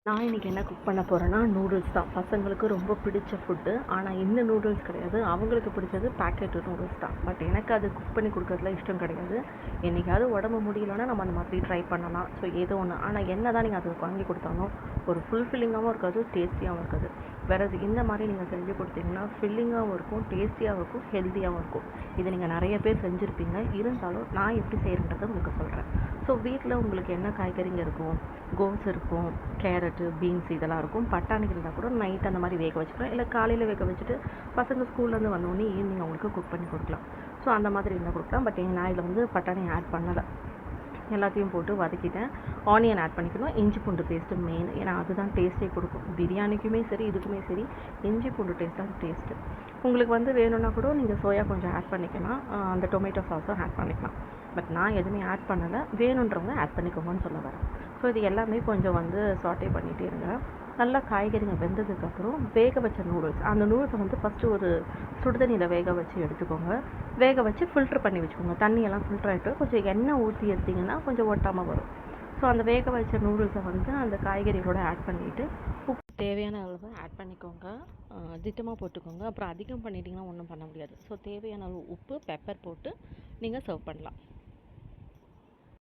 நான் இன்றைக்கி என்ன குக் பண்ண போகிறேன்னா நூடுல்ஸ் தான். பசங்களுக்கு ரொம்ப பிடிச்ச ஃபுட்டு. ஆனால் இந்த நூடுல்ஸ் கிடையாது, அவங்களுக்கு பிடிச்சது பேக்கெட் நூடுல்ஸ் தான். பட் எனக்கு அது குக் பண்ணி கொடுக்கறதுல இஷ்டம் கிடையாது. என்றைக்காவது உடம்பு முடியலன்னா நம்ம அந்த மாதிரி ட்ரை பண்ணலாம். ஸோ ஏதோ ஒன்று. ஆனால் என்ன தான் நீங்கள் அதுக்கு வாங்கி கொடுத்தாலும் ஒரு ஃபுல்ஃபில்லிங்காகவும் இருக்காது, டேஸ்டியாகவும் இருக்காது. வேறு இந்த மாதிரி நீங்கள் செஞ்சு கொடுத்தீங்கன்னா ஃபில்லிங்காகவும் இருக்கும், டேஸ்டியாகவும் இருக்கும், ஹெல்த்தியாகவும் இருக்கும். இதை நீங்கள் நிறைய பேர் செஞ்சுருப்பீங்க. இருந்தாலும் நான் எப்படி செய்கிறேன்றதை உங்களுக்கு சொல்கிறேன். ஸோ வீட்டில் உங்களுக்கு என்ன காய்கறிங்க இருக்கும்? கோஸ் இருக்கும், கேரட்டு, பீன்ஸ் இதெல்லாம் இருக்கும். பட்டாணி இருந்தால் கூட நைட் அந்த மாதிரி வேக வச்சுக்கலாம். இல்லை காலையில் வேக வச்சுட்டு பசங்க ஸ்கூல்லேருந்து வந்தோடனே ஈவினிங் அவங்களுக்கு குக் பண்ணி கொடுக்கலாம். ஸோ அந்த மாதிரி இருந்தால் கொடுக்கலாம். பட் நான் இதில் வந்து பட்டாணி ஆட் பண்ணலை. எல்லாத்தையும் போட்டு வதக்கிட்டேன். ஆனியன் ஆட் பண்ணிக்கணும். இஞ்சி பூண்டு பேஸ்ட்டு மெயின். ஏன்னா அதுதான் டேஸ்ட்டே கொடுக்கும். பிரியாணிக்குமே சரி, இதுக்குமே சரி, இஞ்சி பூண்டு டேஸ்ட் தான் டேஸ்ட்டு. உங்களுக்கு வந்து வேணும்னா கூட நீங்கள் சோயா கொஞ்சம் ஆட் பண்ணிக்கலாம். அந்த டொமேட்டோ சாஸும் ஆட் பண்ணிக்கலாம். பட் நான் எதுவுமே ஆட் பண்ணலை. வேணுன்றவங்க ஆட் பண்ணிக்கோங்கன்னு சொல்ல வரேன். ஸோ இது எல்லாமே கொஞ்சம் வந்து சாட்டே பண்ணிகிட்டே இருங்க. நல்லா காய்கறிங்க வெந்ததுக்கப்புறம் வேக வச்ச நூடுல்ஸ், அந்த நூடுல்ஸை வந்து ஃபஸ்ட்டு ஒரு சுடுதண்ணியில் வேக வச்சு எடுத்துக்கோங்க. வேக வச்சு ஃபில்ட்ரு பண்ணி வச்சுக்கோங்க. தண்ணியெல்லாம் ஃபில்ட்ரு ஆகிட்டு கொஞ்சம் எண்ணெய் ஊற்றி எடுத்திங்கன்னா கொஞ்சம் ஒட்டாமல் வரும். ஸோ அந்த வேக வச்ச நூடுல்ஸை வந்து அந்த காய்கறிகளோட ஆட் பண்ணிவிட்டு உப்பு தேவையான அளவு ஆட் பண்ணிக்கோங்க. திட்டமாக போட்டுக்கோங்க. அப்புறம் அதிகம் பண்ணிட்டிங்கன்னா ஒன்றும் பண்ண முடியாது. ஸோ தேவையான அளவு உப்பு, பெப்பர் போட்டு நீங்கள் சர்வ் பண்ணலாம்.